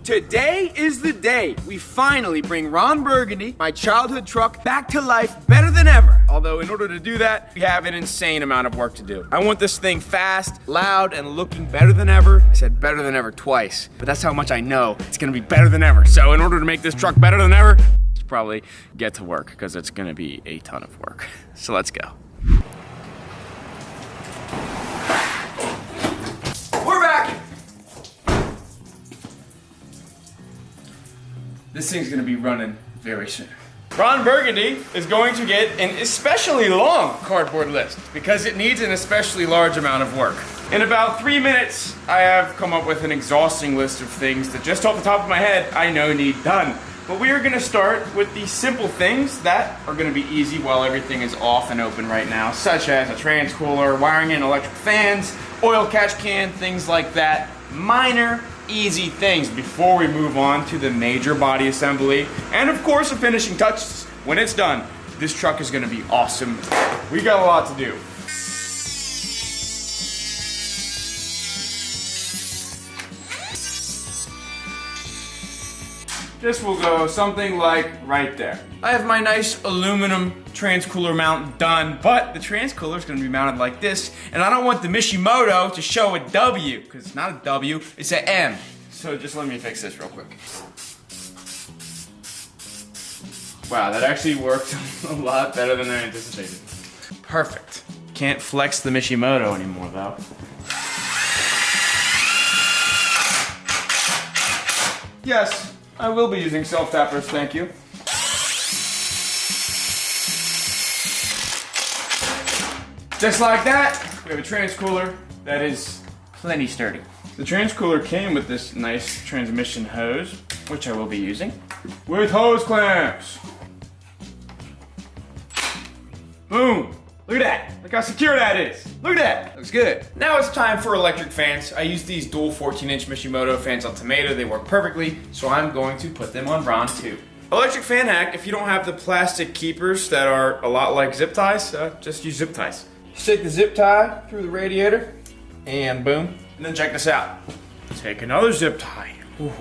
Today is the day we finally bring Ron Burgundy, my childhood truck, back to life better than ever. Although in order to do that, we have an insane amount of work to do. I want this thing fast, loud, and looking better than ever. I said better than ever twice, but that's how much I know it's gonna be better than ever. So in order to make this truck better than ever, let's probably get to work because it's gonna be a ton of work. So let's go. We're back! This thing's gonna be running very soon. Ron Burgundy is going to get an especially long cardboard list because it needs an especially large amount of work. In about 3 minutes, I have come up with an exhausting list of things that just off the top of my head, I know need done. But we are gonna start with the simple things that are gonna be easy while everything is off and open right now, such as a trans cooler, wiring in electric fans, oil catch can, things like that. Minor, easy things before we move on to the major body assembly and of course the finishing touches. When it's done, this truck is gonna be awesome. We got a lot to do. This will go something like right there. I have my nice aluminum transcooler mount done, but the transcooler is gonna be mounted like this, and I don't want the Mishimoto to show a W, because it's not a W, it's an M. So just let me fix this real quick. Wow, that actually worked a lot better than I anticipated. Perfect. Can't flex the Mishimoto anymore though. Yes, I will be using self-tappers, thank you. Just like that, we have a transcooler that is plenty sturdy. The transcooler came with this nice transmission hose, which I will be using, with hose clamps. Boom! Look at that! Look how secure that is! Look at that! Looks good. Now it's time for electric fans. I use these dual 14-inch Mishimoto fans on Tomato. They work perfectly, so I'm going to put them on Ron too. Electric fan hack, if you don't have the plastic keepers that are a lot like zip ties, just use zip ties. Stick the zip tie through the radiator, and boom. And then check this out. Take another zip tie. Ooh.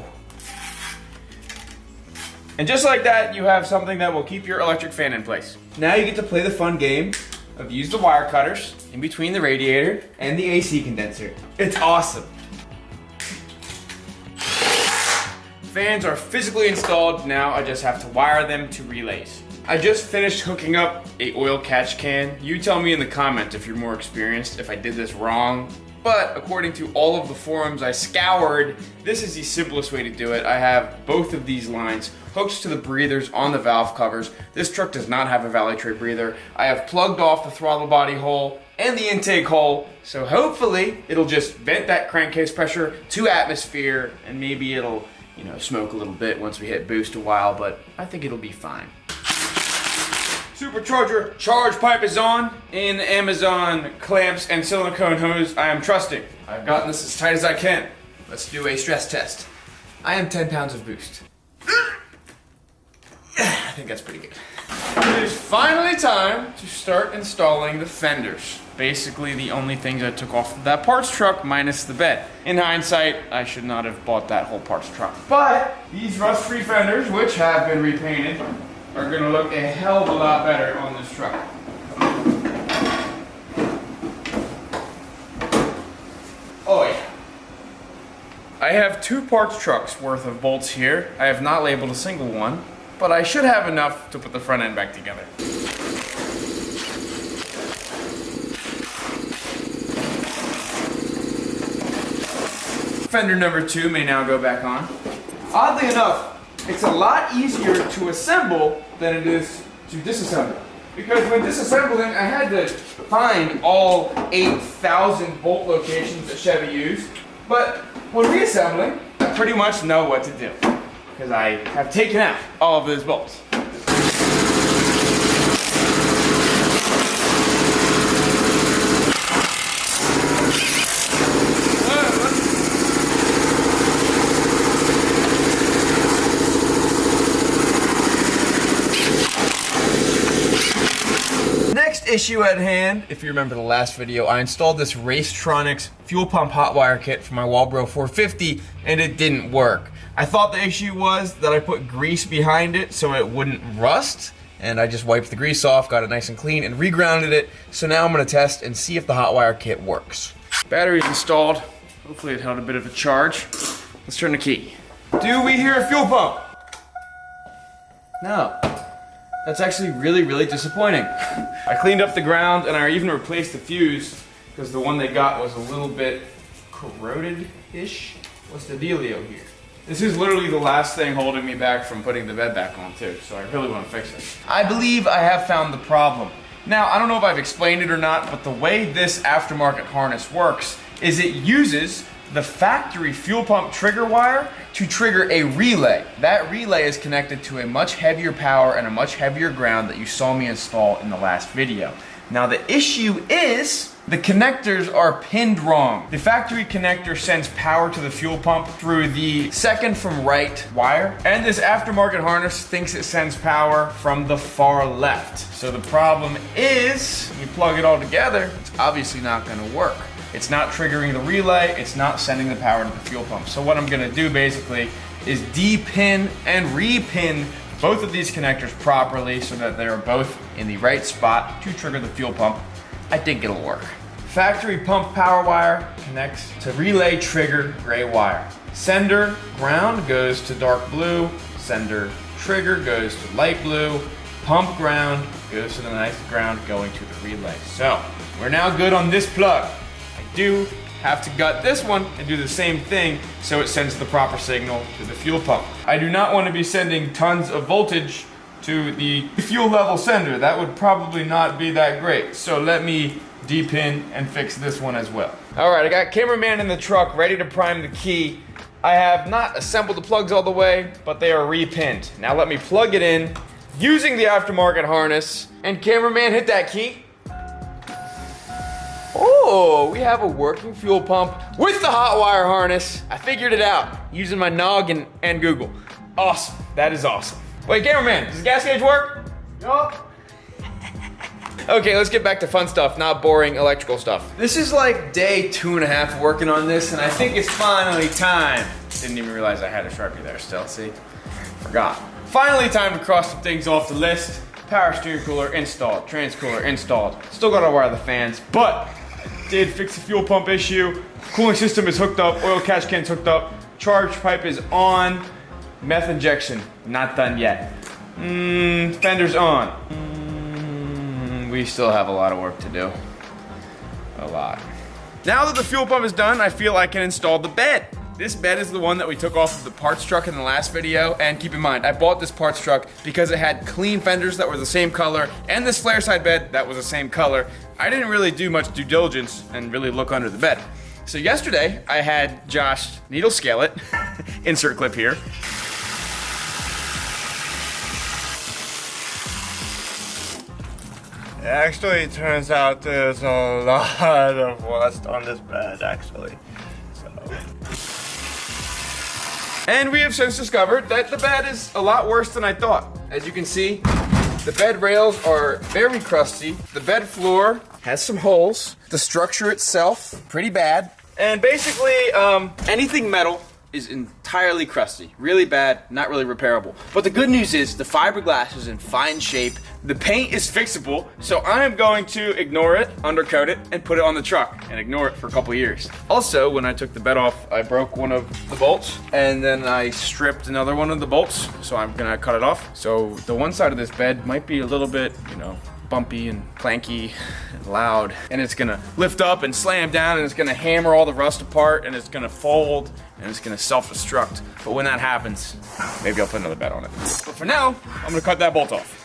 And just like that, you have something that will keep your electric fan in place. Now you get to play the fun game of use the wire cutters in between the radiator and the AC condenser. It's awesome. Fans are physically installed, now I just have to wire them to relays. I just finished hooking up a oil catch can. You tell me in the comments if you're more experienced, if I did this wrong. But according to all of the forums I scoured, this is the simplest way to do it. I have both of these lines hooked to the breathers on the valve covers. This truck does not have a valley tray breather. I have plugged off the throttle body hole and the intake hole, so hopefully it'll just vent that crankcase pressure to atmosphere, and maybe it'll, you know, smoke a little bit once we hit boost a while, but I think it'll be fine. Supercharger charge pipe is on. In Amazon clamps and silicone hose, I am trusting. I've gotten this as tight as I can. Let's do a stress test. I am 10 pounds of boost. I think that's pretty good. It is finally time to start installing the fenders. Basically the only things I took off of that parts truck minus the bed. In hindsight, I should not have bought that whole parts truck. But these rust-free fenders, which have been repainted, are gonna look a hell of a lot better on this truck. Oh yeah. I have 2 parts trucks worth of bolts here. I have not labeled a single one, but I should have enough to put the front end back together. Fender number 2 may now go back on. Oddly enough, it's a lot easier to assemble than it is to disassemble. Because when disassembling, I had to find all 8,000 bolt locations that Chevy used. But when reassembling, I pretty much know what to do. Because I have taken out all of those bolts. Issue at hand, if you remember the last video, I installed this Racetronics fuel pump hot wire kit for my Walbro 450 and it didn't work. I thought the issue was that I put grease behind it so it wouldn't rust, and I just wiped the grease off, got it nice and clean, and regrounded it. So now I'm gonna test and see if the hot wire kit works. Battery's installed. Hopefully it held a bit of a charge. Let's turn the key. Do we hear a fuel pump? No. That's actually really, really disappointing. I cleaned up the ground and I even replaced the fuse because the one they got was a little bit corroded-ish. What's the dealio here? This is literally the last thing holding me back from putting the bed back on too, so I really want to fix it. I believe I have found the problem. Now, I don't know if I've explained it or not, but the way this aftermarket harness works is it uses the factory fuel pump trigger wire to trigger a relay. That relay is connected to a much heavier power and a much heavier ground that you saw me install in the last video. Now the issue is the connectors are pinned wrong. The factory connector sends power to the fuel pump through the second from right wire, and this aftermarket harness thinks it sends power from the far left. So the problem is, when you plug it all together, it's obviously not gonna work. It's not triggering the relay, it's not sending the power to the fuel pump. So what I'm gonna do basically is de-pin and re-pin both of these connectors properly so that they're both in the right spot to trigger the fuel pump. I think it'll work. Factory pump power wire connects to relay trigger gray wire. Sender ground goes to dark blue, sender trigger goes to light blue, pump ground goes to the nice ground going to the relay. So we're now good on this plug. I do have to gut this one and do the same thing so it sends the proper signal to the fuel pump. I do not want to be sending tons of voltage to the fuel level sender. That would probably not be that great. So let me de-pin and fix this one as well. All right, I got cameraman in the truck ready to prime the key. I have not assembled the plugs all the way, but they are re-pinned. Now let me plug it in using the aftermarket harness, and cameraman, hit that key. Oh, we have a working fuel pump with the hot wire harness. I figured it out using my noggin and Google. Awesome, that is awesome. Wait, cameraman, does the gas gauge work? Yup. Okay, let's get back to fun stuff, not boring electrical stuff. This is like day 2.5 working on this, and I think it's finally time. Didn't even realize I had a Sharpie there still, see? Forgot. Finally time to cross some things off the list. Power steering cooler installed, trans cooler installed. Still gotta wire the fans, but I did fix the fuel pump issue. Cooling system is hooked up, oil catch can's hooked up, charge pipe is on, meth injection, not done yet. Fender's on. We still have a lot of work to do. A lot. Now that the fuel pump is done, I feel I can install the bed. This bed is the one that we took off of the parts truck in the last video, and keep in mind, I bought this parts truck because it had clean fenders that were the same color, and this flare side bed that was the same color. I didn't really do much due diligence and really look under the bed. So yesterday, I had Josh needle scale it, insert clip here. It actually turns out there's a lot of rust on this bed, actually. And we have since discovered that the bed is a lot worse than I thought. As you can see, the bed rails are very crusty. The bed floor has some holes. The structure itself, pretty bad. And basically, anything metal is entirely crusty. Really bad, not really repairable. But the good news is the fiberglass is in fine shape. The paint is fixable, so I am going to ignore it, undercoat it, and put it on the truck and ignore it for a couple years. Also, when I took the bed off, I broke one of the bolts, and then I stripped another one of the bolts, so I'm gonna cut it off. So the one side of this bed might be a little bit, bumpy and clanky and loud, and it's gonna lift up and slam down, and it's gonna hammer all the rust apart, and it's gonna fold, and it's gonna self-destruct. But when that happens, maybe I'll put another bed on it. But for now, I'm gonna cut that bolt off.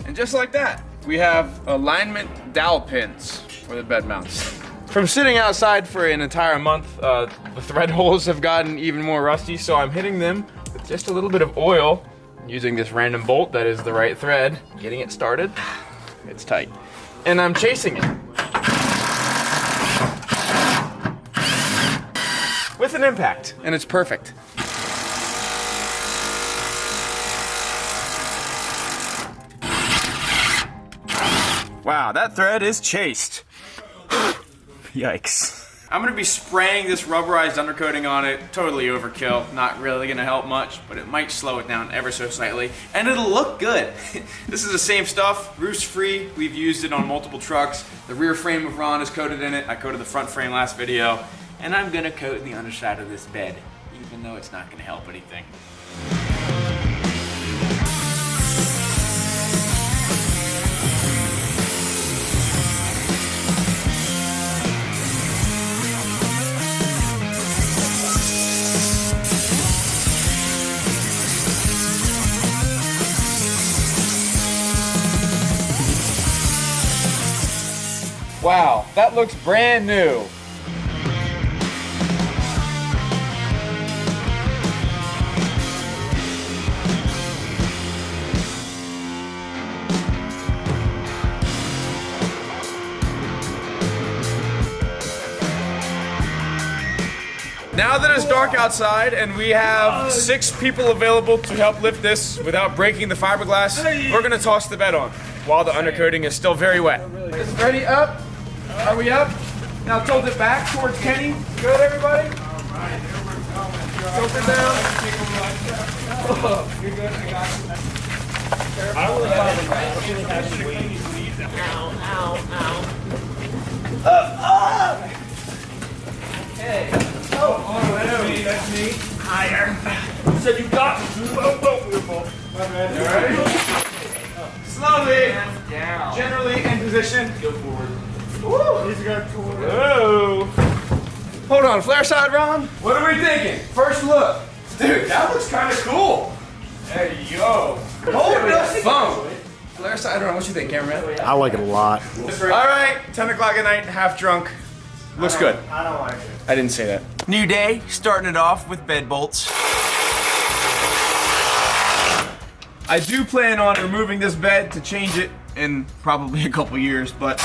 And just like that, we have alignment dowel pins for the bed mounts. From sitting outside for an entire month, the thread holes have gotten even more rusty, so I'm hitting them with just a little bit of oil, using this random bolt that is the right thread, getting it started. It's tight. And I'm chasing it with an impact, and it's perfect. Wow, that thread is chased. Yikes. I'm gonna be spraying this rubberized undercoating on it. Totally overkill. Not really gonna help much, but it might slow it down ever so slightly. And it'll look good. This is the same stuff, roost free. We've used it on multiple trucks. The rear frame of Ron is coated in it. I coated the front frame last video. And I'm gonna coat the underside of this bed, even though it's not gonna help anything. Wow, that looks brand new. Now that it's dark outside and we have 6 people available to help lift this without breaking the fiberglass, we're gonna toss the bed on while the undercoating is still very wet. It's ready up. Are we up? Now tilt it back towards Kenny. Good, everybody? Alright, there we're going. Tilt it down. Oh, you're good, I got you. I really have to wait. Ow. Okay. Oh, that's me. Higher. You said you got me. My bad. Alright. Slowly. Down. Generally in position. Go forward. Woo! He's got cool. Whoa! Hold on, flare side, Ron. What are we thinking? First look. Dude, that looks kind of cool. There you go. Hold the phone. Flare side, Ron, what you think, cameraman? I like it a lot. Alright, 10 o'clock at night, half drunk. Looks good. I don't like it. I didn't say that. New day, starting it off with bed bolts. I do plan on removing this bed to change it in probably a couple years, but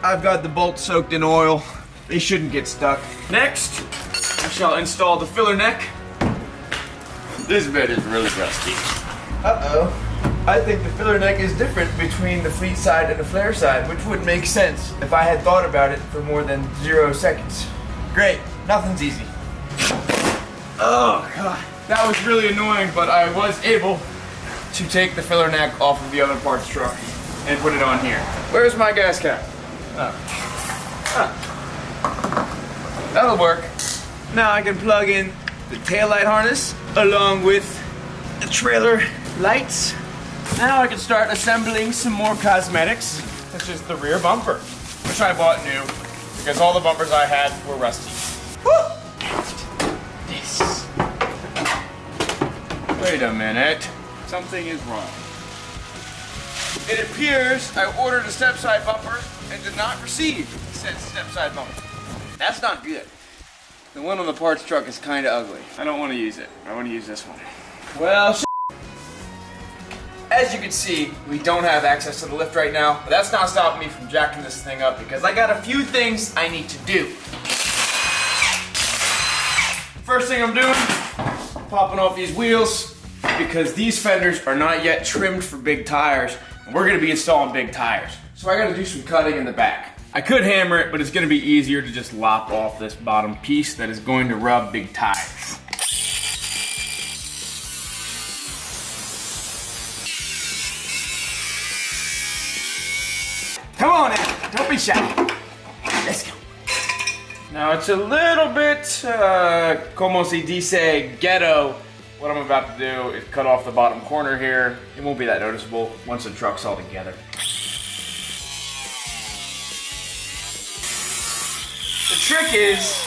I've got the bolts soaked in oil. They shouldn't get stuck. Next, I shall install the filler neck. This bed is really rusty. Uh-oh. I think the filler neck is different between the fleet side and the flare side, which would make sense if I had thought about it for more than 0 seconds. Great, nothing's easy. Oh God, that was really annoying, but I was able to take the filler neck off of the other parts truck and put it on here. Where's my gas cap? That'll work. Now I can plug in the taillight harness along with the trailer lights. Now I can start assembling some more cosmetics, such as the rear bumper, which I bought new because all the bumpers I had were rusty. Woo! This. Wait a minute. Something is wrong. It appears I ordered a step side bumper and did not receive said step side bumper. That's not good. The one on the parts truck is kind of ugly. I don't want to use it. I want to use this one. Well, as you can see, we don't have access to the lift right now, but that's not stopping me from jacking this thing up because I got a few things I need to do. First thing I'm doing, popping off these wheels because these fenders are not yet trimmed for big tires, and we're gonna be installing big tires. So I gotta do some cutting in the back. I could hammer it, but it's gonna be easier to just lop off this bottom piece that is going to rub big tires. Come on in, don't be shy. Let's go. Now it's a little bit, como se dice, ghetto. What I'm about to do is cut off the bottom corner here. It won't be that noticeable once the truck's all together. The trick is,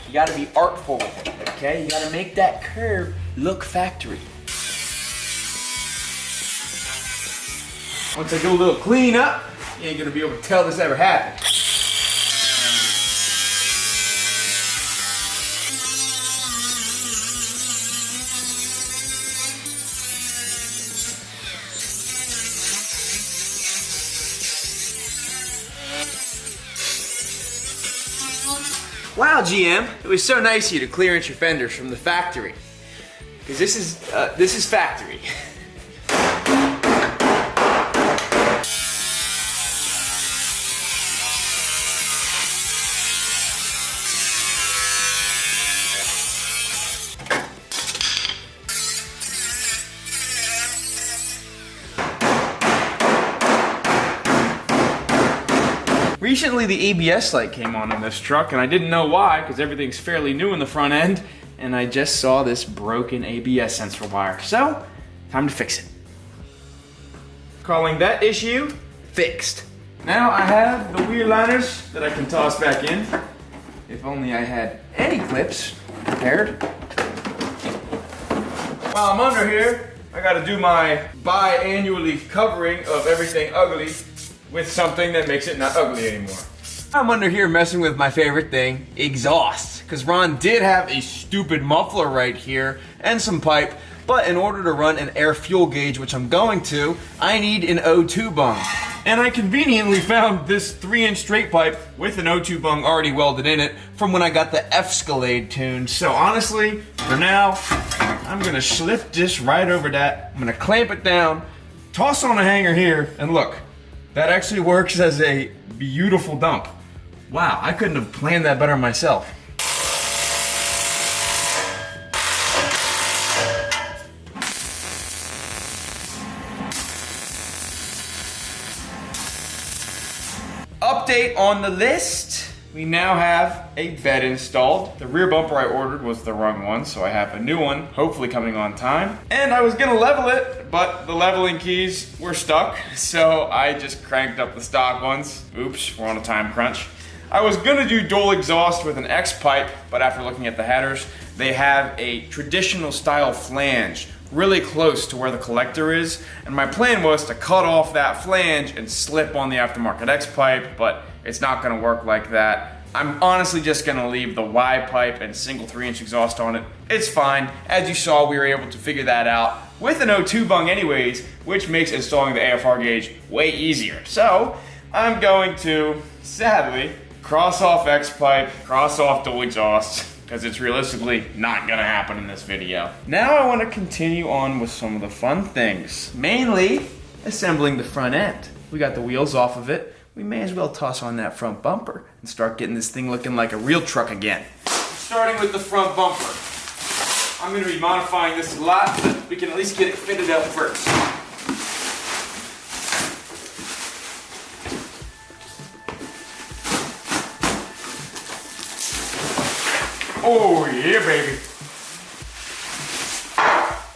you gotta be artful with it, okay? You gotta make that curve look factory. Once I do a little clean up, you ain't gonna be able to tell this ever happened. Wow, GM, it was so nice of you to clearance your fenders from the factory. Because this is factory. Recently the ABS light came on in this truck and I didn't know why because everything's fairly new in the front end and I just saw this broken ABS sensor wire. So, time to fix it. Calling that issue fixed. Now I have the wheel liners that I can toss back in. If only I had any clips prepared. While I'm under here, I gotta do my biannually covering of everything ugly with something that makes it not ugly anymore. I'm under here messing with my favorite thing, exhaust. Because Ron did have a stupid muffler right here and some pipe, but in order to run an air fuel gauge, which I'm going to, I need an O2 bung. And I conveniently found this 3-inch straight pipe with an O2 bung already welded in it from when I got the Escalade tuned. So honestly, for now, I'm gonna slip this right over that. I'm gonna clamp it down, toss on a hanger here, and look, that actually works as a beautiful dump. Wow, I couldn't have planned that better myself. Update on the list. We now have a bed installed. The rear bumper I ordered was the wrong one, so I have a new one, hopefully coming on time. And I was gonna level it, but the leveling keys were stuck, so I just cranked up the stock ones. Oops, we're on a time crunch. I was gonna do dual exhaust with an X pipe, but after looking at the headers, they have a traditional style flange really close to where the collector is, and my plan was to cut off that flange and slip on the aftermarket X pipe, but it's not gonna work like that. I'm honestly just gonna leave the Y pipe and single 3-inch exhaust on it. It's fine. As you saw, we were able to figure that out with an O2 bung anyways, which makes installing the AFR gauge way easier. So I'm going to, sadly, cross off X pipe, cross off dual exhaust, because it's realistically not gonna happen in this video. Now I wanna continue on with some of the fun things, mainly assembling the front end. We got the wheels off of it. We may as well toss on that front bumper and start getting this thing looking like a real truck again. Starting with the front bumper. I'm gonna be modifying this a lot, but we can at least get it fitted up first. Oh yeah, baby.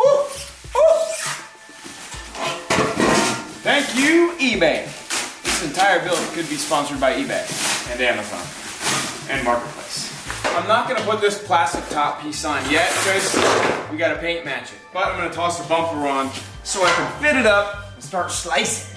Ooh, ooh. Thank you, eBay. This entire build could be sponsored by eBay and Amazon and Marketplace. I'm not gonna put this plastic top piece on yet because we gotta paint match it. But I'm gonna toss the bumper on so I can fit it up and start slicing.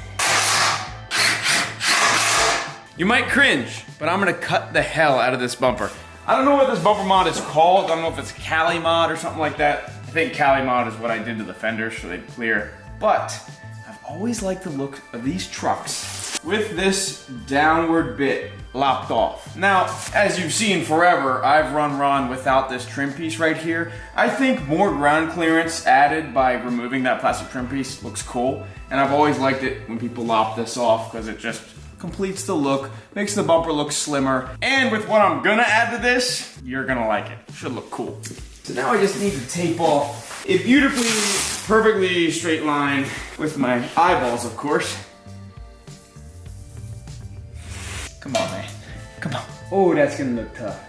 You might cringe, but I'm gonna cut the hell out of this bumper. I don't know what this bumper mod is called. I don't know if it's Cali mod or something like that. I think Cali mod is what I did to the fenders so they'd clear. But I've always liked the look of these trucks with this downward bit lopped off. Now, as you've seen forever, I've run Ron without this trim piece right here. I think more ground clearance added by removing that plastic trim piece looks cool. And I've always liked it when people lop this off because it just completes the look, makes the bumper look slimmer, and with what I'm gonna add to this, you're gonna like it. Should look cool. So now I just need to tape off a beautifully, perfectly straight line with my eyeballs, of course. Come on, man. Come on. Oh, that's gonna look tough.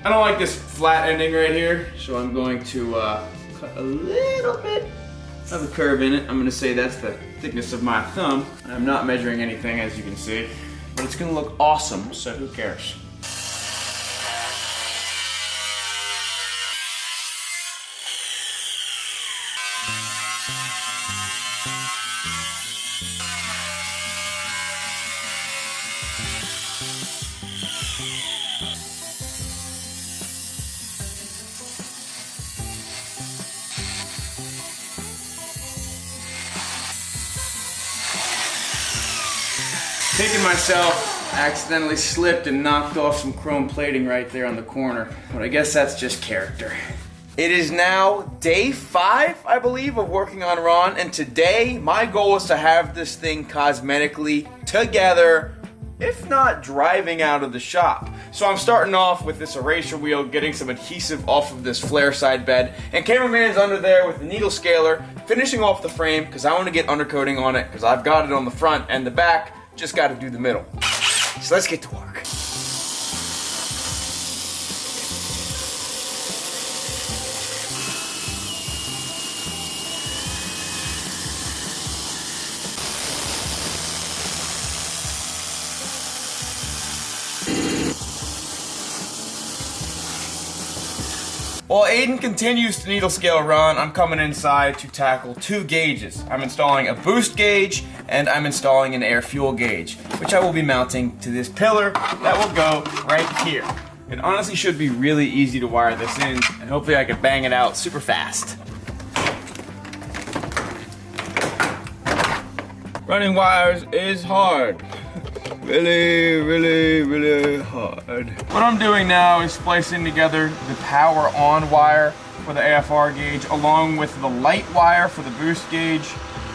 I don't like this flat ending right here, so I'm going to cut a little bit of a curve in it. I'm gonna say that's the thickness of my thumb. I'm not measuring anything, as you can see, but it's gonna look awesome, so who cares? Thinking myself, accidentally slipped and knocked off some chrome plating right there on the corner. But I guess that's just character. It is now day 5, I believe, of working on Ron, and today my goal is to have this thing cosmetically together, if not driving out of the shop. So I'm starting off with this eraser wheel, getting some adhesive off of this flare side bed, and cameraman's under there with the needle scaler, finishing off the frame because I want to get undercoating on it because I've got it on the front and the back, just got to do the middle. So let's get to work. While Aiden continues to needle scale Ron, I'm coming inside to tackle 2 gauges. I'm installing a boost gauge and I'm installing an air fuel gauge, which I will be mounting to this pillar that will go right here. It honestly should be really easy to wire this in, and hopefully I can bang it out super fast. Running wires is hard. Really hard. What I'm doing now is splicing together the power on wire for the AFR gauge along with the light wire for the boost gauge,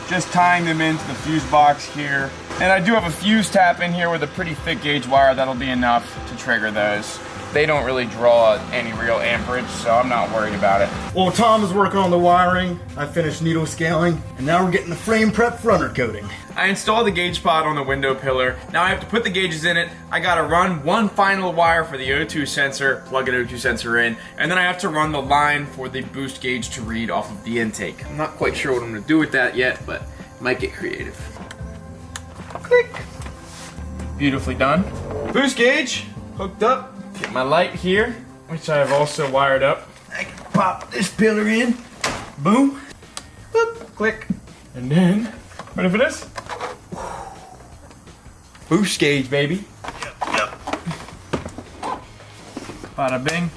just tying them into the fuse box here. And I do have a fuse tap in here with a pretty thick gauge wire that'll be enough to trigger those. They don't really draw any real amperage, so I'm not worried about it. While Tom is working on the wiring, I finished needle scaling, and now we're getting the frame prep for undercoating. I installed the gauge pod on the window pillar. Now I have to put the gauges in it. I gotta run one final wire for the O2 sensor, plug an O2 sensor in, and then I have to run the line for the boost gauge to read off of the intake. I'm not quite sure what I'm gonna do with that yet, but might get creative. Click. Beautifully done. Boost gauge hooked up. Get my light here, which I have also wired up. I can pop this pillar in. Boom. Boop. Click. And then, ready for this? Boost gauge, baby. Yep. Bada bing,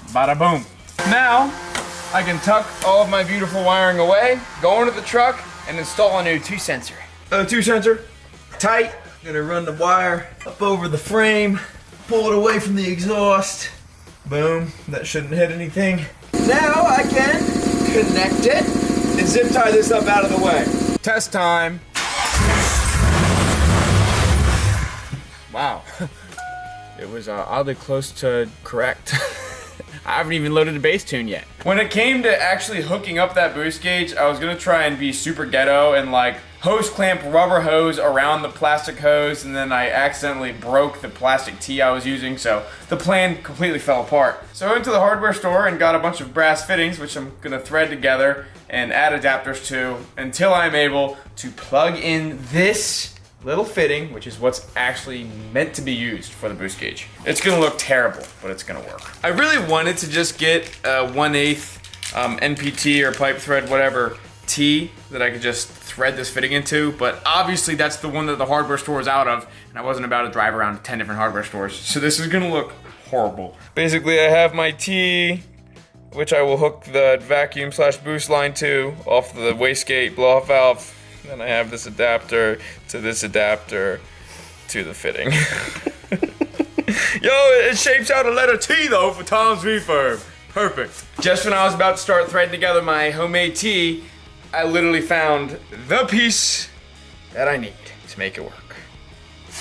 bada boom. Now, I can tuck all of my beautiful wiring away, go into the truck, and install an O2 sensor. O2 sensor, tight. Gonna run the wire up over the frame, pull it away from the exhaust. Boom, that shouldn't hit anything. Now I can connect it and zip tie this up out of the way. Test time. Wow, it was oddly close to correct. I haven't even loaded a bass tune yet. When it came to actually hooking up that boost gauge, I was gonna try and be super ghetto and like hose clamp rubber hose around the plastic hose, and then I accidentally broke the plastic tee I was using, so the plan completely fell apart. So I went to the hardware store and got a bunch of brass fittings, which I'm gonna thread together and add adapters to until I'm able to plug in this little fitting, which is what's actually meant to be used for the boost gauge. It's gonna look terrible, but it's gonna work. I really wanted to just get a 1/8 NPT or pipe thread, whatever, T that I could just thread this fitting into, but obviously that's the one that the hardware store is out of, and I wasn't about to drive around to 10 different hardware stores, so this is gonna look horrible. Basically, I have my T, which I will hook the vacuum/boost line to off the wastegate blow-off valve. Then I have this adapter to this adapter to the fitting. Yo, it shapes out a letter T though for Tom's Refurb. Perfect. Just when I was about to start threading together my homemade T, I literally found the piece that I need to make it work.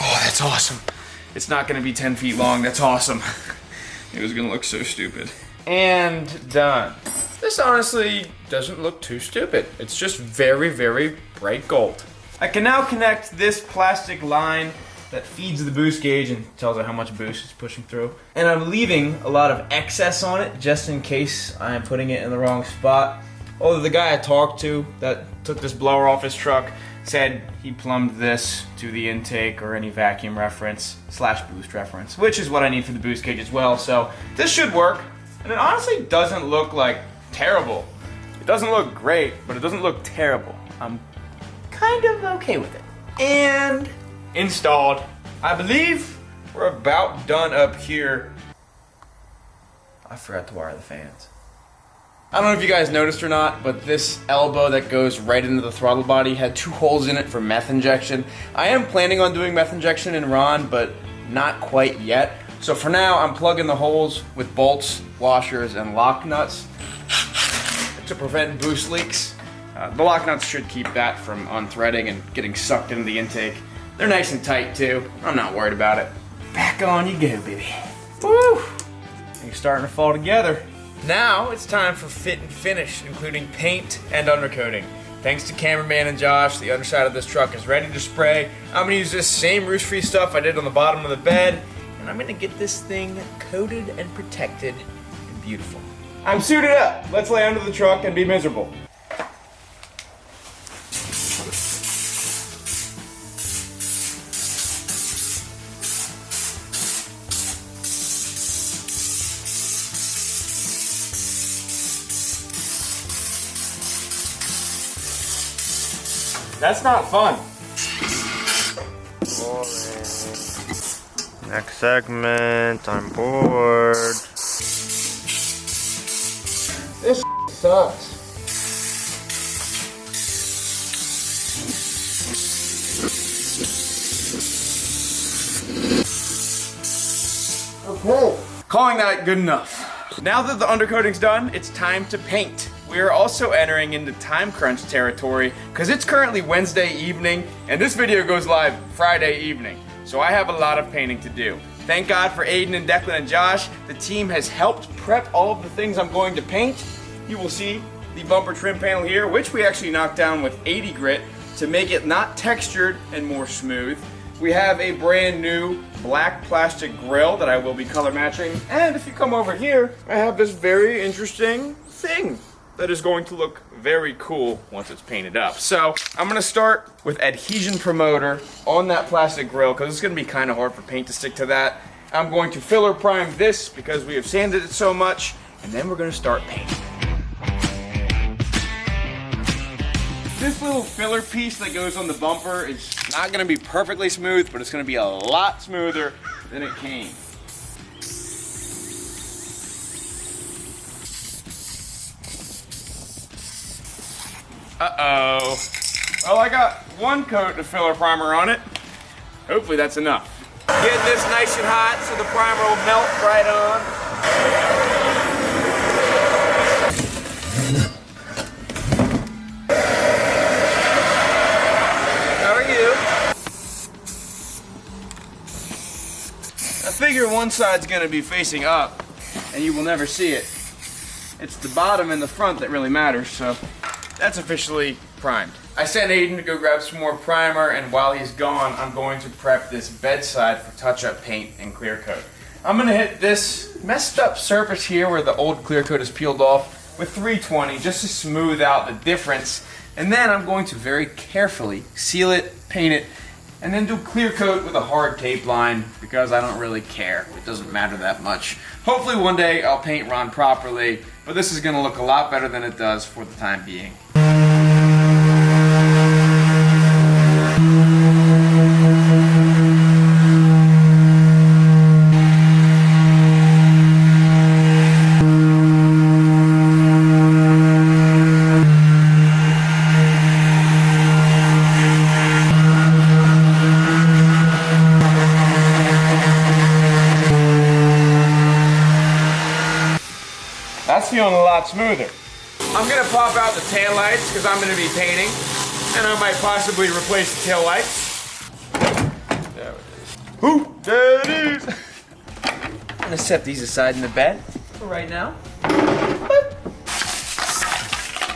Oh, that's awesome. It's not gonna be 10 feet long, that's awesome. It was gonna look so stupid. And done. This honestly doesn't look too stupid. It's just very bright gold. I can now connect this plastic line that feeds the boost gauge and tells it how much boost it's pushing through. And I'm leaving a lot of excess on it just in case I'm putting it in the wrong spot. Although the guy I talked to that took this blower off his truck said he plumbed this to the intake or any vacuum reference / boost reference, which is what I need for the boost gauge as well. So this should work. And it honestly doesn't look like terrible. It doesn't look great, but it doesn't look terrible. I'm kind of okay with it. And installed. I believe we're about done up here. I forgot to wire the fans. I don't know if you guys noticed or not, but this elbow that goes right into the throttle body had 2 holes in it for meth injection. I am planning on doing meth injection in Ron, but not quite yet. So for now, I'm plugging the holes with bolts, washers, and lock nuts to prevent boost leaks. The lock nuts should keep that from unthreading and getting sucked into the intake. They're nice and tight too. I'm not worried about it. Back on you go, baby. Woo! Things starting to fall together. Now it's time for fit and finish, including paint and undercoating. Thanks to cameraman and Josh, the underside of this truck is ready to spray. I'm gonna use this same roost-free stuff I did on the bottom of the bed, and I'm gonna get this thing coated and protected and beautiful. I'm suited up. Let's lay under the truck and be miserable. That's not fun. Boring. Next segment, I'm bored. This sucks. Okay. Calling that good enough. Now that the undercoating's done, it's time to paint. We are also entering into time crunch territory because it's currently Wednesday evening and this video goes live Friday evening. So I have a lot of painting to do. Thank God for Aiden and Declan and Josh. The team has helped prep all of the things I'm going to paint. You will see the bumper trim panel here, which we actually knocked down with 80 grit to make it not textured and more smooth. We have a brand new black plastic grill that I will be color matching. And if you come over here, I have this very interesting thing that is going to look very cool once it's painted up. So I'm gonna start with adhesion promoter on that plastic grill because it's gonna be kind of hard for paint to stick to that. I'm going to filler prime this because we have sanded it so much, and then we're gonna start painting. This little filler piece that goes on the bumper is not gonna be perfectly smooth, but it's gonna be a lot smoother than it came. Uh-oh. Well, I got 1 coat of filler primer on it. Hopefully that's enough. Getting this nice and hot so the primer will melt right on. How are you? I figure one side's gonna be facing up and you will never see it. It's the bottom and the front that really matters, so that's officially primed. I sent Aiden to go grab some more primer, and while he's gone, I'm going to prep this bedside for touch-up paint and clear coat. I'm gonna hit this messed up surface here where the old clear coat is peeled off with 320 just to smooth out the difference. And then I'm going to very carefully seal it, paint it, and then do clear coat with a hard tape line because I don't really care. It doesn't matter that much. Hopefully one day I'll paint Ron properly, but this is gonna look a lot better than it does for the time being. That's feeling a lot smoother. I'm gonna pop out the tail lights because I'm gonna be painting, and I might possibly replace the tail lights. There it is. Ooh, there it is. I'm gonna set these aside in the bed for right now.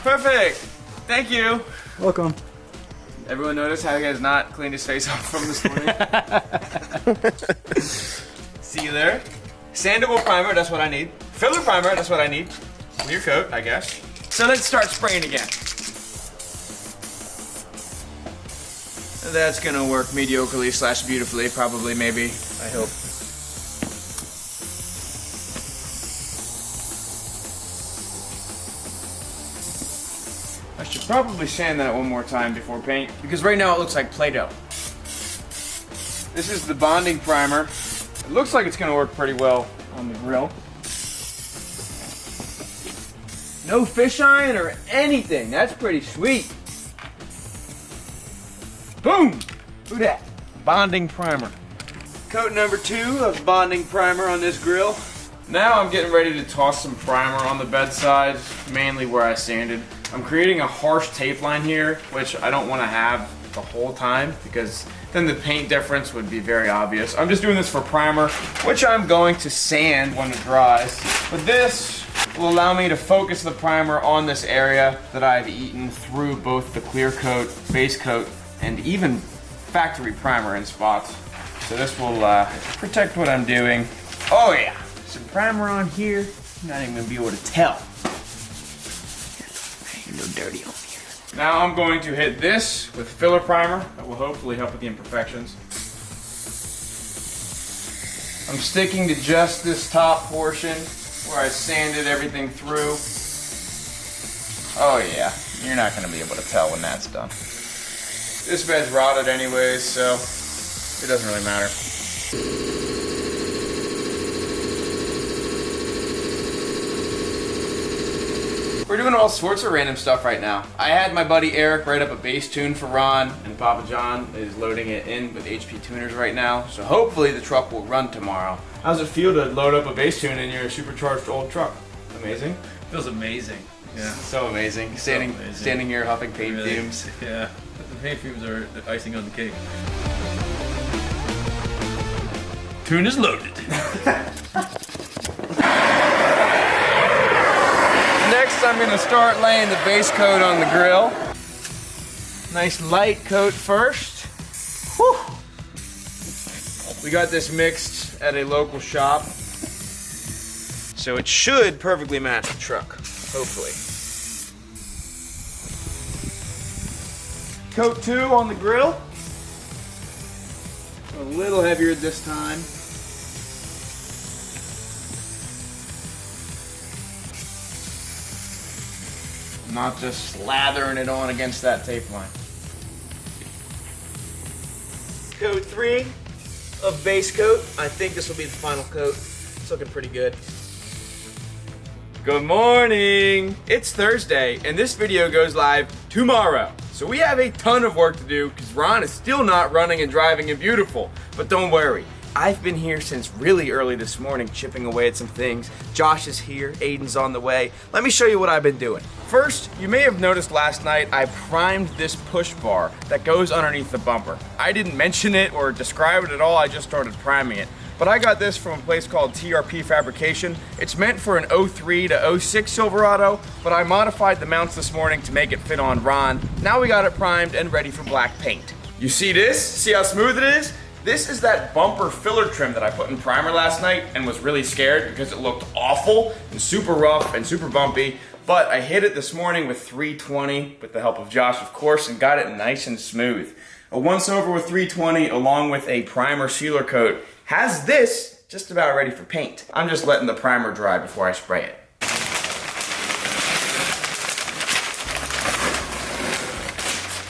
Perfect. Thank you. Welcome. Everyone notice how he has not cleaned his face off from this morning? See you there. Sandable primer, that's what I need. Filler primer, that's what I need. Clear coat, I guess. So let's start spraying again. That's gonna work mediocrely / beautifully, probably, maybe, I hope. I should probably sand that one more time before paint, because right now it looks like Play-Doh. This is the bonding primer. It looks like it's gonna work pretty well on the grill. No fisheye or anything. That's pretty sweet. Boom! Look at that. Bonding primer. Coat number 2 of bonding primer on this grill. Now I'm getting ready to toss some primer on the bedside, mainly where I sanded. I'm creating a harsh tape line here, which I don't want to have the whole time because then the paint difference would be very obvious. I'm just doing this for primer, which I'm going to sand when it dries. But this will allow me to focus the primer on this area that I've eaten through both the clear coat, base coat, and even factory primer in spots. So this will protect what I'm doing. Oh yeah, some primer on here. You're not even gonna be able to tell. Ain't no dirty on here. Now I'm going to hit this with filler primer that will hopefully help with the imperfections. I'm sticking to just this top portion where I sanded everything through. Oh yeah, you're not gonna be able to tell when that's done. This bed's rotted anyways, so it doesn't really matter. We're doing all sorts of random stuff right now. I had my buddy Eric write up a bass tune for Ron, and Papa John is loading it in with HP tuners right now, so hopefully the truck will run tomorrow. How's it feel to load up a bass tune in your supercharged old truck? Amazing? Feels amazing. Yeah. So amazing. Standing here huffing paint fumes. Yeah. The paint fumes are the icing on the cake. Tune is loaded. Next, I'm gonna start laying the base coat on the grill. Nice light coat first. Whew. We got this mixed at a local shop, so it should perfectly match the truck, hopefully. Coat 2 on the grill. A little heavier this time. Not just slathering it on against that tape line. Coat 3 of base coat. I think this will be the final coat. It's looking pretty good. Good morning! It's Thursday, and this video goes live tomorrow. So we have a ton of work to do because Ron is still not running and driving in beautiful. But don't worry, I've been here since really early this morning chipping away at some things. Josh is here, Aiden's on the way. Let me show you what I've been doing. First, you may have noticed last night I primed this push bar that goes underneath the bumper. I didn't mention it or describe it at all, I just started priming it. But I got this from a place called TRP Fabrication. It's meant for an 03 to 06 Silverado, but I modified the mounts this morning to make it fit on Ron. Now we got it primed and ready for black paint. You see this? See how smooth it is? This is that bumper filler trim that I put in primer last night and was really scared because it looked awful and super rough and super bumpy. But I hit it this morning with 320 with the help of Josh, of course, and got it nice and smooth. A once over with 320 along with a primer sealer coat has this just about ready for paint. I'm just letting the primer dry before I spray it.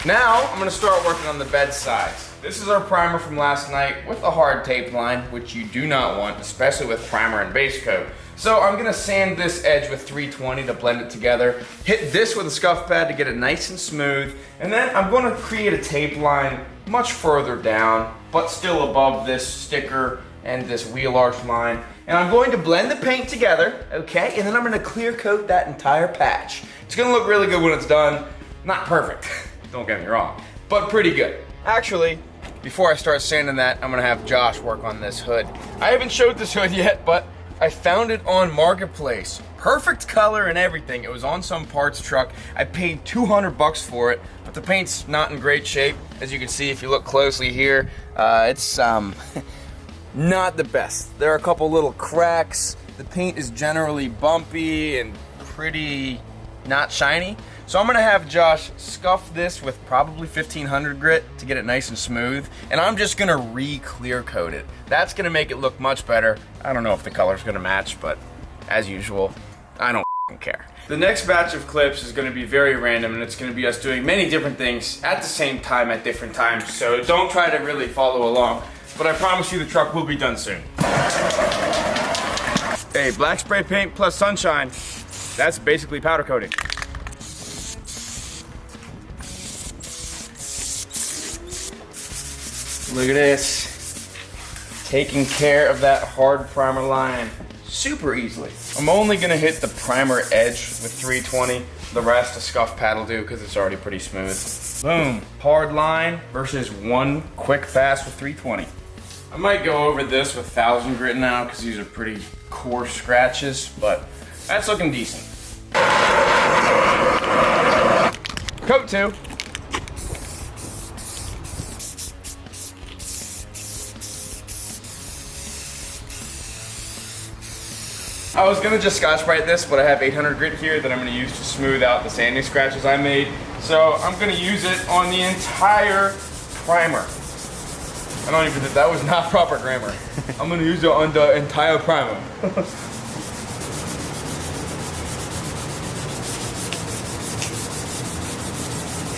Now I'm gonna start working on the bed sides. This is our primer from last night with a hard tape line, which you do not want, especially with primer and base coat. So I'm gonna sand this edge with 320 to blend it together, hit this with a scuff pad to get it nice and smooth, and then I'm gonna create a tape line much further down, but still above this sticker and this wheel arch line. And I'm going to blend the paint together, okay? And then I'm gonna clear coat that entire patch. It's gonna look really good when it's done. Not perfect, don't get me wrong, but pretty good. Actually, before I start sanding that, I'm gonna have Josh work on this hood. I haven't showed this hood yet, but I found it on Marketplace. Perfect color and everything. It was on some parts truck. I paid 200 bucks for it, but the paint's not in great shape. As you can see, if you look closely here, it's not the best. There are a couple little cracks. The paint is generally bumpy and pretty not shiny. So I'm gonna have Josh scuff this with probably 1500 grit to get it nice and smooth, and I'm just gonna re-clear coat it. That's gonna make it look much better. I don't know if the color's gonna match, but as usual, I don't care. The next batch of clips is gonna be very random, and it's gonna be us doing many different things at the same time at different times, so don't try to really follow along, but I promise you the truck will be done soon. Hey, black spray paint plus sunshine. That's basically powder coating. Look at this. Taking care of that hard primer line super easily. I'm only gonna hit the primer edge with 320. The rest a scuff pad will do because it's already pretty smooth. Boom, hard line versus one quick pass with 320. I might go over this with 1000 grit now because these are pretty coarse scratches, but that's looking decent. Coat 2. I was gonna just Scotch Brite this, but I have 800 grit here that I'm gonna use to smooth out the sanding scratches I made. So I'm gonna use it on the entire primer. I don't even think that was not proper grammar. I'm gonna use it on the entire primer.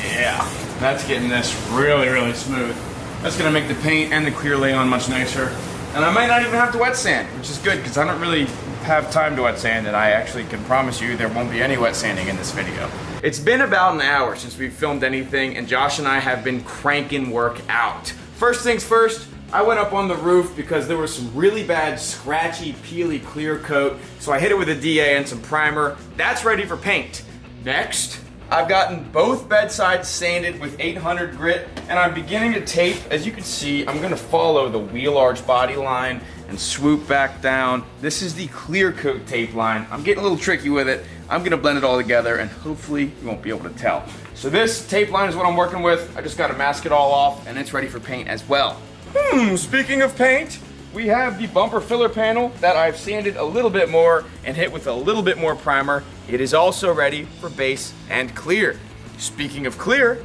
Yeah, that's getting this really, really smooth. That's gonna make the paint and the clear lay on much nicer. And I might not even have to wet sand, which is good because I don't really have time to wet sand, and I actually can promise you there won't be any wet sanding in this video. It's been about an hour since we've filmed anything, and Josh and I have been cranking work out. First things first, I went up on the roof because there was some really bad scratchy, peely clear coat, so I hit it with a DA and some primer. That's ready for paint. Next, I've gotten both bedsides sanded with 800 grit, and I'm beginning to tape. As you can see, I'm gonna follow the wheel arch body line and swoop back down. This is the clear coat tape line. I'm getting a little tricky with it. I'm gonna blend it all together, and hopefully you won't be able to tell. So this tape line is what I'm working with. I just gotta mask it all off, and it's ready for paint as well. Speaking of paint, we have the bumper filler panel that I've sanded a little bit more and hit with a little bit more primer. It is also ready for base and clear. Speaking of clear,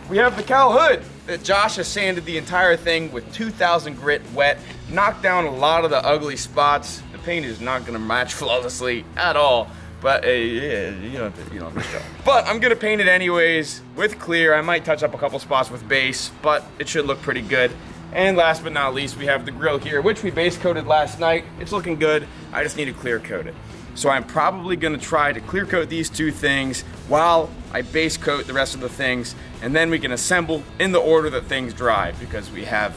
we have the cowl hood that Josh has sanded the entire thing with 2000 grit wet, knocked down a lot of the ugly spots. The paint is not gonna match flawlessly at all, but yeah, you don't have to show. But I'm gonna paint it anyways with clear. I might touch up a couple spots with base, but it should look pretty good. And last but not least, we have the grill here, which we base coated last night. It's looking good. I just need to clear coat it. So I'm probably gonna try to clear coat these two things while I base coat the rest of the things, and then we can assemble in the order that things dry because we have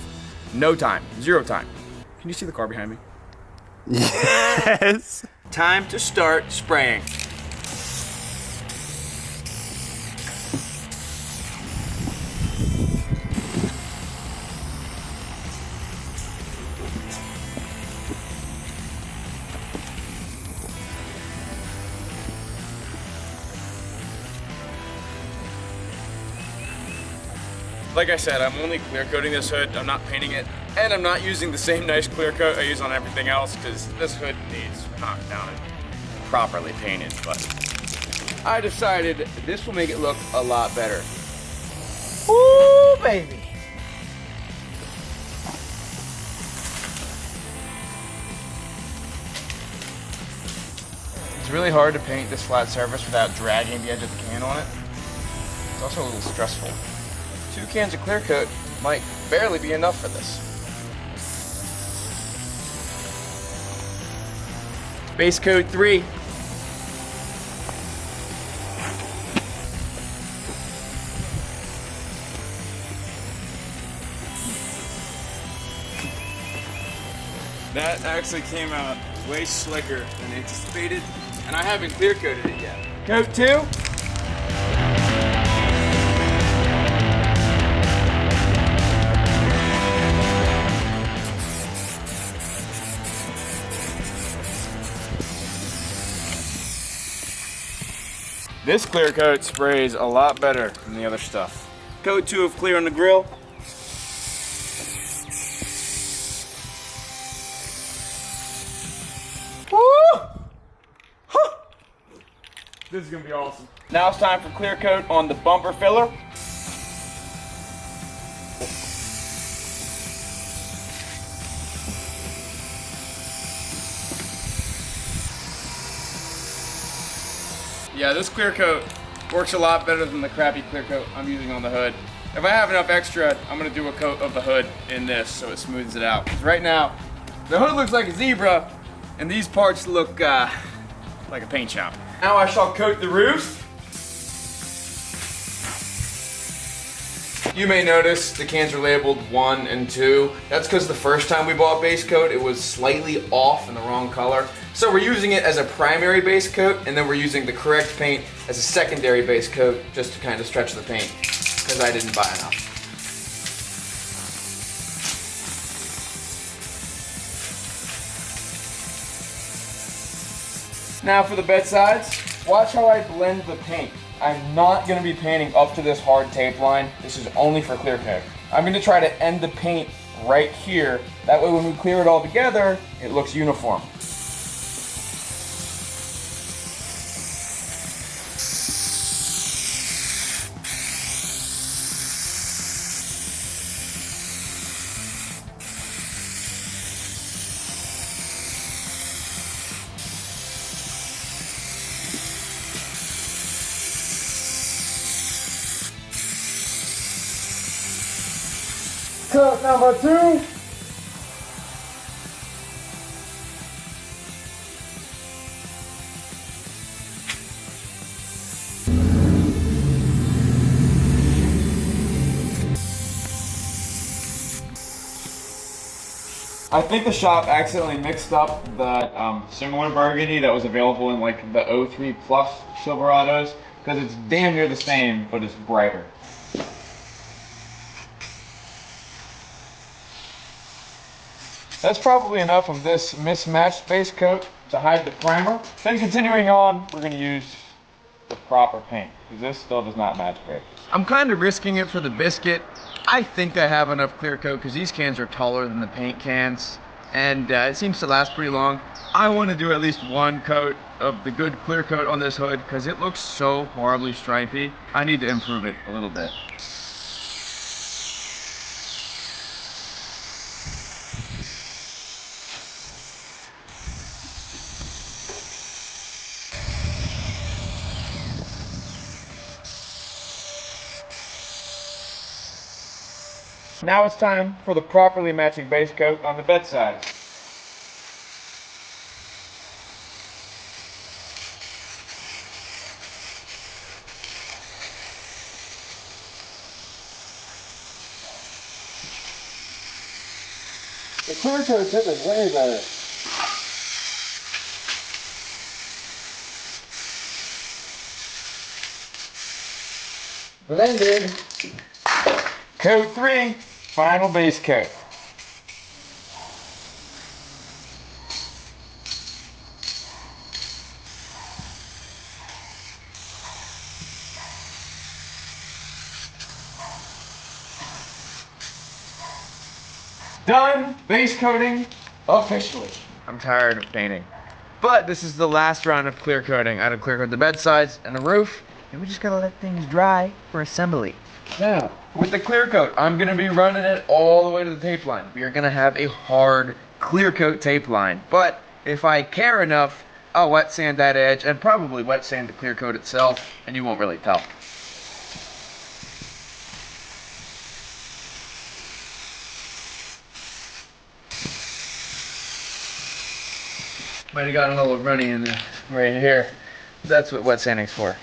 no time, 0 time. Can you see the car behind me? Yes. Time to start spraying. Like I said, I'm only clear coating this hood. I'm not painting it, and I'm not using the same nice clear coat I use on everything else because this hood needs knocked down and properly painted. But I decided this will make it look a lot better. Ooh, baby. It's really hard to paint this flat surface without dragging the edge of the can on it. It's also a little stressful. 2 cans of clear coat might barely be enough for this. Base coat 3. That actually came out way slicker than anticipated, and I haven't clear coated it yet. Coat 2. This clear coat sprays a lot better than the other stuff. Coat 2 of clear on the grill. Woo! Huh. This is gonna be awesome. Now it's time for clear coat on the bumper filler. Yeah, this clear coat works a lot better than the crappy clear coat I'm using on the hood. If I have enough extra, I'm gonna do a coat of the hood in this so it smooths it out. 'Cause right now, the hood looks like a zebra, and these parts look like a paint shop. Now I shall coat the roof. You may notice the cans are labeled 1 and 2. That's because the first time we bought base coat, it was slightly off in the wrong color. So we're using it as a primary base coat, and then we're using the correct paint as a secondary base coat just to kind of stretch the paint, because I didn't buy enough. Now for the bed sides, watch how I blend the paint. I'm not going to be painting up to this hard tape line. This is only for clear coat. I'm going to try to end the paint right here. That way when we clear it all together, it looks uniform. Coat number 2. I think the shop accidentally mixed up that similar burgundy that was available in like the 03 Plus Silverados, because it's damn near the same, but it's brighter. That's probably enough of this mismatched base coat to hide the primer. Then continuing on, we're going to use the proper paint, because this still does not match great. I'm kind of risking it for the biscuit. I think I have enough clear coat because these cans are taller than the paint cans, and it seems to last pretty long. I want to do at least 1 coat of the good clear coat on this hood because it looks so horribly stripy. I need to improve it a little bit. Now it's time for the properly matching base coat on the bed sides. The clear coat tip is way better. Blended. Coat 3, final base coat. Done base coating officially. I'm tired of painting, but this is the last round of clear coating. I had to clear coat the bed sides and the roof, and we just gotta let things dry for assembly. Now, with the clear coat, I'm gonna be running it all the way to the tape line. We are gonna have a hard clear coat tape line, but if I care enough, I'll wet sand that edge and probably wet sand the clear coat itself, and you won't really tell. Might have gotten a little runny in there, right here. That's what wet sanding's for.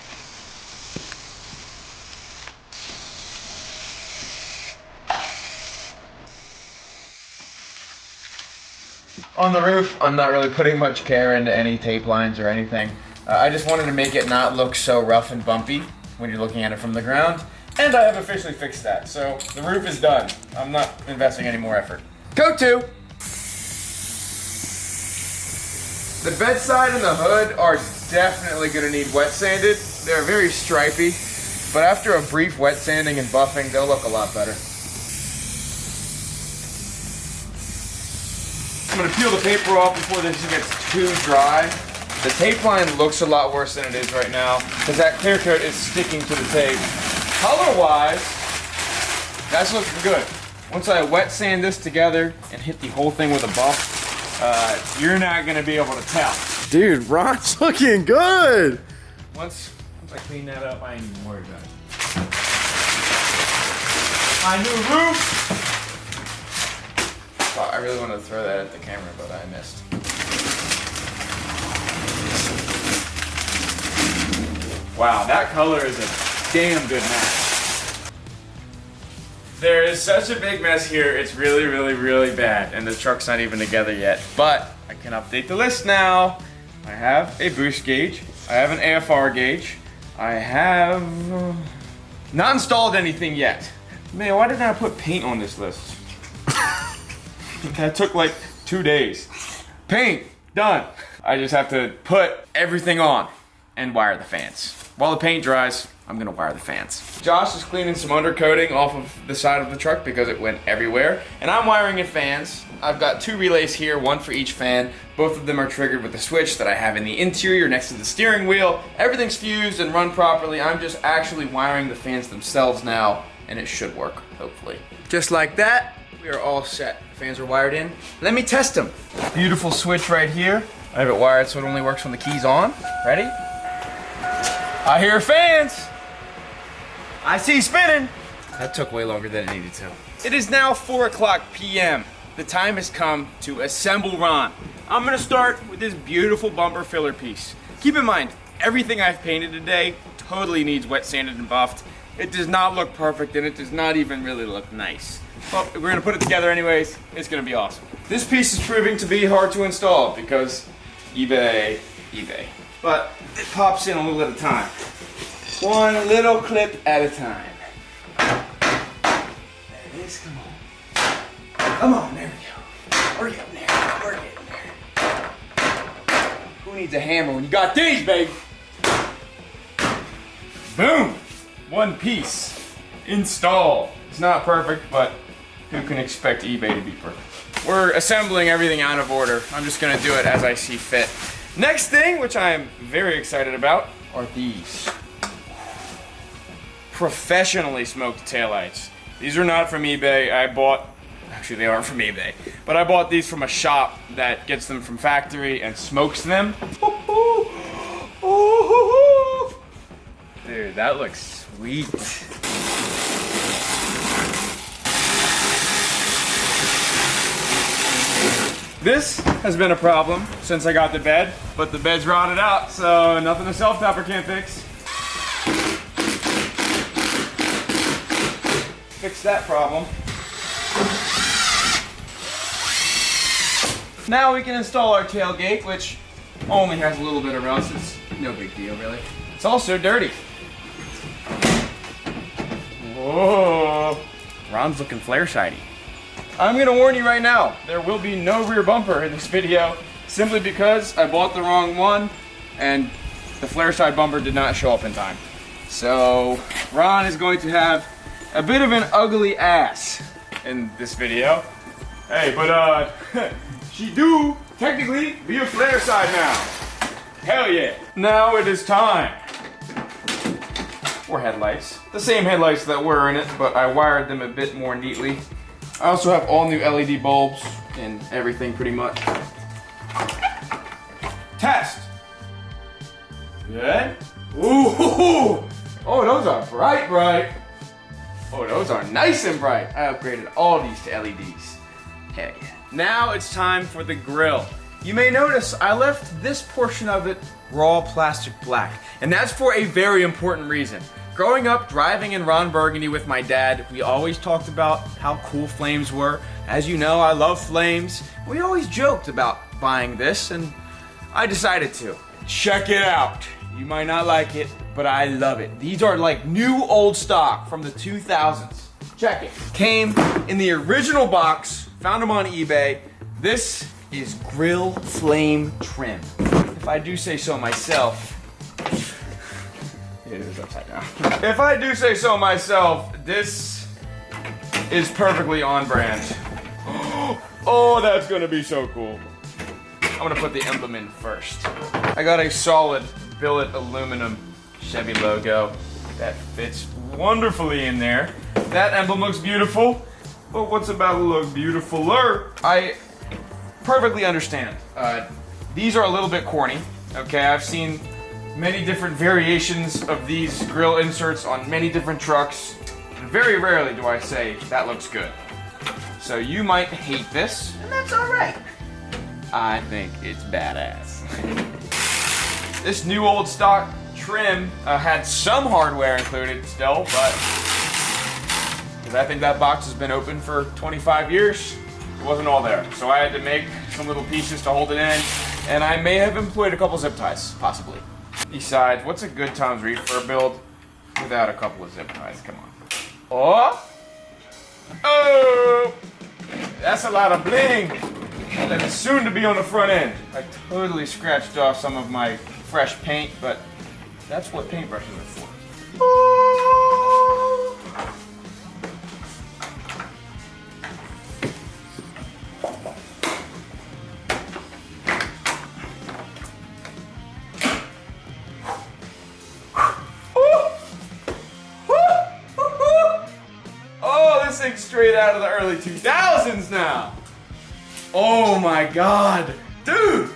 On the roof, I'm not really putting much care into any tape lines or anything. I just wanted to make it not look so rough and bumpy when you're looking at it from the ground. And I have officially fixed that. So the roof is done. I'm not investing any more effort. Coat 2. The bedside and the hood are definitely going to need wet sanded. They're very stripy, but after a brief wet sanding and buffing, they'll look a lot better. I'm going to peel the paper off before this gets too dry. The tape line looks a lot worse than it is right now because that clear coat is sticking to the tape. Color-wise, that's looking good. Once I wet sand this together and hit the whole thing with a buff, you're not gonna be able to tell. Dude, Ron's looking good. Once I clean that up, I ain't even worried about it. My new roof. Wow, I really wanted to throw that at the camera, but I missed. Wow, that color is a damn good match. There is such a big mess here, it's really, really, really bad, and the truck's not even together yet. But I can update the list now. I have a boost gauge, I have an AFR gauge, I have not installed anything yet. Man, why didn't I put paint on this list? That took like 2 days. Paint, done. I just have to put everything on and wire the fans. While the paint dries, I'm gonna wire the fans. Josh is cleaning some undercoating off of the side of the truck because it went everywhere. And I'm wiring in fans. I've got 2 relays here, 1 for each fan. Both of them are triggered with the switch that I have in the interior next to the steering wheel. Everything's fused and run properly. I'm just actually wiring the fans themselves now, and it should work, hopefully. Just like that, we are all set. The fans are wired in. Let me test them. Beautiful switch right here. I have it wired so it only works when the key's on. Ready? I hear fans. I see spinning. That took way longer than it needed to. It is now 4:00 p.m. The time has come to assemble Ron. I'm gonna start with this beautiful bumper filler piece. Keep in mind, everything I've painted today totally needs wet sanded and buffed. It does not look perfect and it does not even really look nice. But we're gonna put it together anyways. It's gonna be awesome. This piece is proving to be hard to install because eBay. But it pops in a little at a time. One little clip at a time. There it is, come on. Come on, there we go. We're getting there, we're getting there. Who needs a hammer when you got these, baby? Boom! One piece. Installed. It's not perfect, but who can expect eBay to be perfect? We're assembling everything out of order. I'm just gonna do it as I see fit. Next thing, which I am very excited about, are these. Professionally smoked taillights. These are not from eBay. Actually they aren't from eBay, but I bought these from a shop that gets them from factory and smokes them. Dude, that looks sweet. This has been a problem since I got the bed, but the bed's rotted out, so nothing a self-tapper can't fix. Fix that problem. Now we can install our tailgate, which only has a little bit of rust. It's no big deal, really. It's also dirty. Whoa, Ron's looking flare-shiny. I'm gonna warn you right now, there will be no rear bumper in this video, simply because I bought the wrong one and the flare side bumper did not show up in time. So Ron is going to have a bit of an ugly ass in this video. Hey, but she do technically be a flare side now. Hell yeah. Now it is time for headlights. The same headlights that were in it, but I wired them a bit more neatly. I also have all new LED bulbs and everything pretty much. Test. Good. Ooh. Oh, those are bright. Oh, those are nice and bright. I upgraded all these to LEDs. Heck yeah. Now it's time for the grill. You may notice I left this portion of it raw plastic black, and that's for a very important reason. Growing up driving in Ron Burgundy with my dad, we always talked about how cool flames were. As you know, I love flames. We always joked about buying this, and I decided to. Check it out. You might not like it, but I love it. These are like new old stock from the 2000s. Check it. Came in the original box, found them on eBay. This is grill flame trim. If I do say so myself, it is upside down. If I do say so myself, this is perfectly on brand. Oh, that's gonna be so cool. I'm gonna put the emblem in first. I got a solid billet aluminum Chevy logo that fits wonderfully in there. That emblem looks beautiful, but what's about to look beautifuler? I perfectly understand. These are a little bit corny, okay? I've seen many different variations of these grill inserts on many different trucks, and very rarely do I say, that looks good. So you might hate this, and that's alright. I think it's badass. This new old stock trim had some hardware included still, but because I think that box has been open for 25 years, it wasn't all there. So I had to make some little pieces to hold it in, and I may have employed a couple zip ties, possibly. Besides, what's a good Tom's Reef for a build without a couple of zip ties? Come on. Oh! Oh! That's a lot of bling! That is soon to be on the front end. I totally scratched off some of my fresh paint, but that's what paintbrushes are for. Oh, this thing's straight out of the early 2000s now. Oh my god, dude!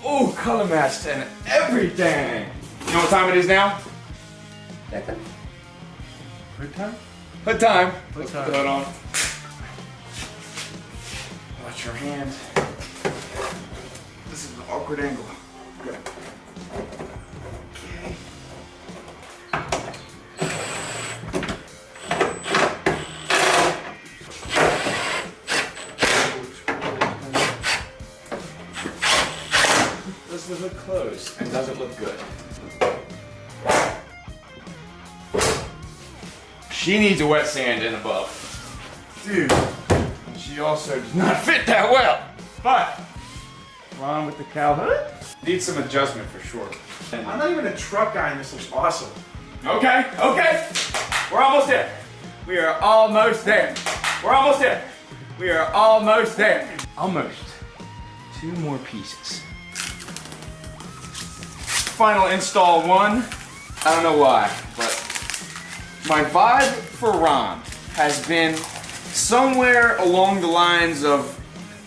Oh, color matched and everything. You know what time it is now? Hood time? Hood time. Hood Let's time. put that on. Watch your hand. This is an awkward angle. Good. Okay. Does the hood close and does it look good? She needs a wet sand and above. Dude, she also does not fit that well. But, Ron with the cow hood needs some adjustment for sure. I'm not even a truck guy and this looks awesome. Okay, okay. We're almost there. We are almost there. We're almost there. We are almost there. Almost. 2 more pieces. Final install 1. I don't know why, but my vibe for Ron has been somewhere along the lines of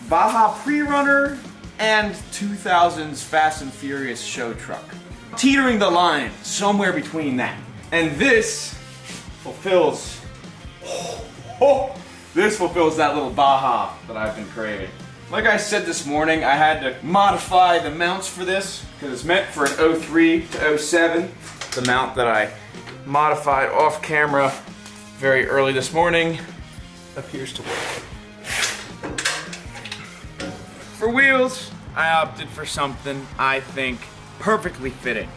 Baja Pre-Runner and 2000s Fast and Furious show truck. Teetering the line somewhere between that. And this fulfills, this fulfills that little Baja that I've been craving. Like I said this morning, I had to modify the mounts for this because it's meant for an 03 to 07. The mount that I modified off camera very early this morning appears to work. For wheels, I opted for something I think perfectly fitting.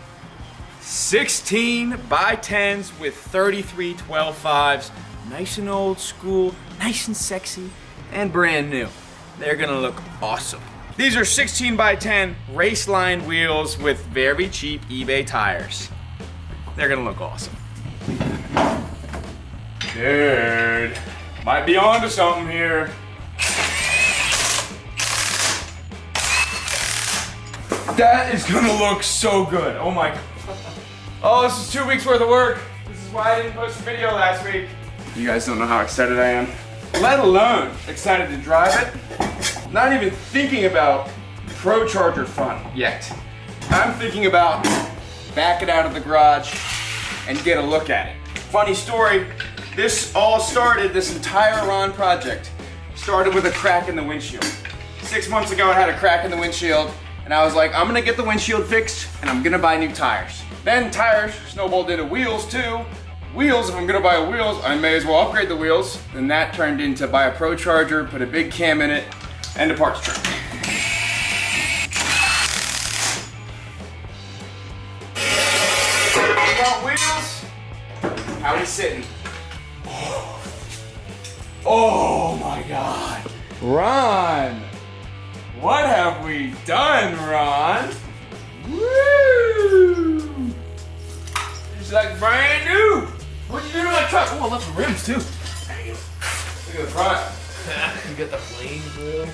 16 by 10s with 33 12.5s, nice and old school, nice and sexy, and brand new. They're gonna look awesome. These are 16 by 10 race line wheels with very cheap eBay tires. They're gonna look awesome. Dude, might be onto something here. That is gonna look so good. Oh my god. Oh, this is 2 weeks worth of work. This is why I didn't post a video last week. You guys don't know how excited I am. Let alone excited to drive it. Not even thinking about Pro Charger front yet. I'm thinking about back it out of the garage and get a look at it. Funny story, this all started, this entire Ron project started with a crack in the windshield. 6 months ago I had a crack in the windshield and I was like, I'm gonna get the windshield fixed and I'm gonna buy new tires. Then tires snowballed into wheels too. Wheels, if I'm gonna buy wheels, I may as well upgrade the wheels. Then that turned into buy a Pro Charger, put a big cam in it, and a parts truck. About wheels, how we sitting? Oh my god. Ron! What have we done, Ron? Woo! It's like brand new! What'd you do to my truck? Oh, I left the rims too. There you go. Look at the front. You got the flame grill.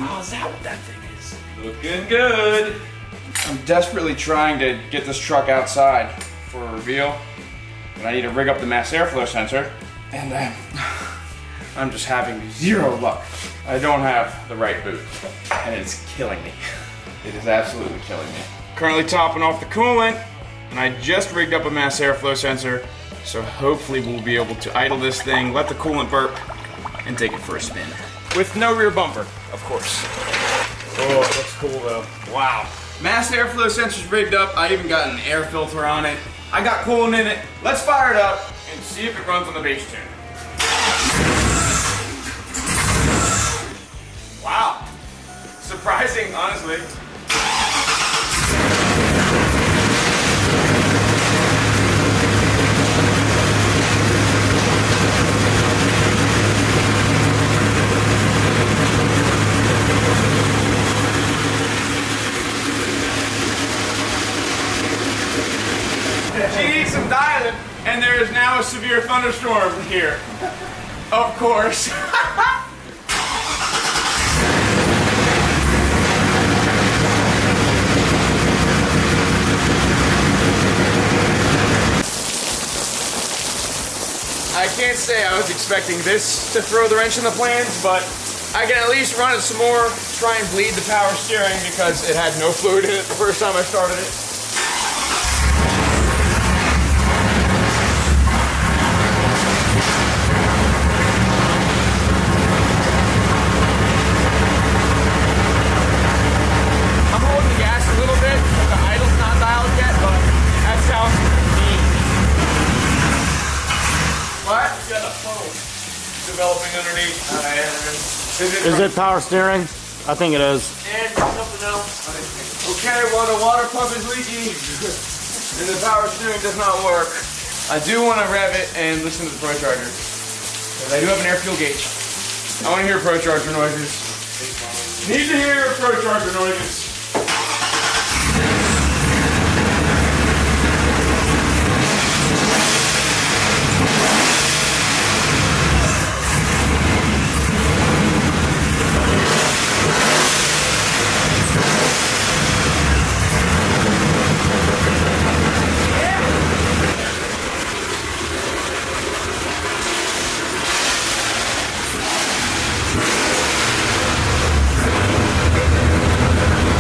Oh, is that what that thing is? Looking good. I'm desperately trying to get this truck outside for a reveal. But I need to rig up the mass airflow sensor. And I'm just having zero luck. I don't have the right boot. And it's killing me. It is absolutely killing me. Currently topping off the coolant. And I just rigged up a mass airflow sensor. So hopefully we'll be able to idle this thing, let the coolant burp, and take it for a spin. With no rear bumper, of course. Oh, it looks cool though. Wow. Mass airflow sensor's rigged up. I even got an air filter on it. I got coolant in it. Let's fire it up and see if it runs on the base tune. Wow. Surprising, honestly. She needs some dialing, and there is now a severe thunderstorm here. Of course. I can't say I was expecting this to throw the wrench in the plans, but I can at least run it some more, try and bleed the power steering because it had no fluid in it the first time I started it. I'm holding the gas a little bit, the idle's not dialed yet, but that sounds neat. What? You got a funnel. Developing underneath. Is it power steering? I think it is. And something else. Okay, well the water pump is leaking and the power steering does not work. I do want to rev it and listen to the Pro Charger because I do have an air fuel gauge. I want to hear Pro Charger noises. Need to hear Pro Charger noises.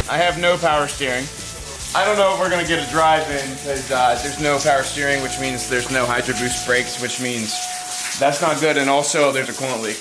I have no power steering. I don't know if we're gonna get a drive in because there's no power steering, which means there's no Hydro Boost brakes, which means that's not good, and also there's a coolant leak.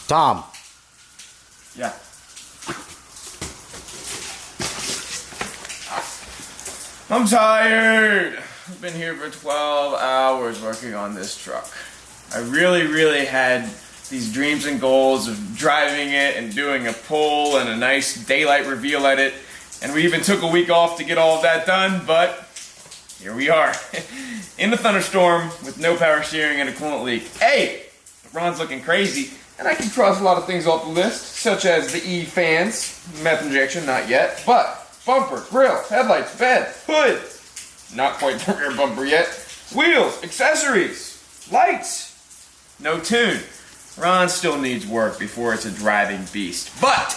Tom. Yeah. I'm tired. I've been here for 12 hours working on this truck. I really had these dreams and goals of driving it and doing a pull and a nice daylight reveal at it. And we even took a week off to get all of that done, but here we are. In the thunderstorm with no power steering and a coolant leak. Hey, Ron's looking crazy. And I can cross a lot of things off the list, such as the E fans, meth injection, not yet, but bumper, grill, headlights, bed, hood, not quite the rear bumper yet, wheels, accessories, lights, no tune. Ron still needs work before it's a driving beast, but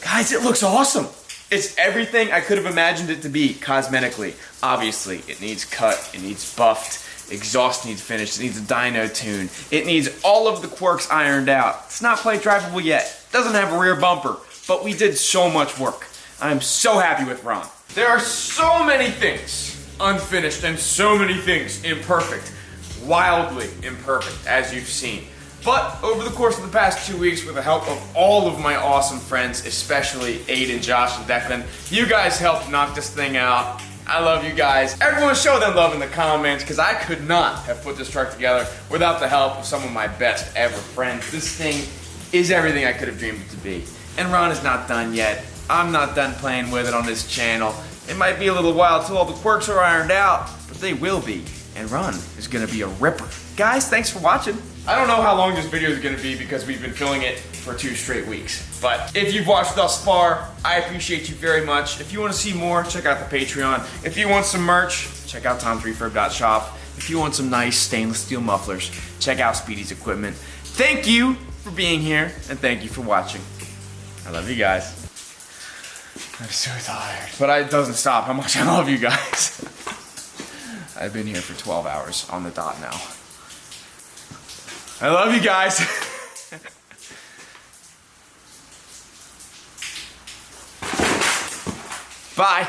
guys, it looks awesome. It's everything I could have imagined it to be cosmetically. Obviously, it needs cut, it needs buffed, exhaust needs finished, it needs a dyno tune, it needs all of the quirks ironed out. It's not quite drivable yet, doesn't have a rear bumper, but we did so much work. I'm so happy with Ron. There are so many things unfinished and so many things imperfect, wildly imperfect, as you've seen. But over the course of the past 2 weeks, with the help of all of my awesome friends, especially Aiden, Josh, and Declan, you guys helped knock this thing out. I love you guys. Everyone show them love in the comments, because I could not have put this truck together without the help of some of my best ever friends. This thing is everything I could have dreamed it to be. And Ron is not done yet. I'm not done playing with it on this channel. It might be a little while till all the quirks are ironed out, but they will be. And Ron is gonna be a ripper. Guys, thanks for watching. I don't know how long this video is gonna be because we've been filming it for 2 straight weeks. But if you've watched thus far, I appreciate you very much. If you wanna see more, check out the Patreon. If you want some merch, check out tomsrefurb.shop. If you want some nice stainless steel mufflers, check out Speedy's Equipment. Thank you for being here, and thank you for watching. I love you guys. I'm so tired, but it doesn't stop how much I love you guys. I've been here for 12 hours on the dot now. I love you guys. Bye.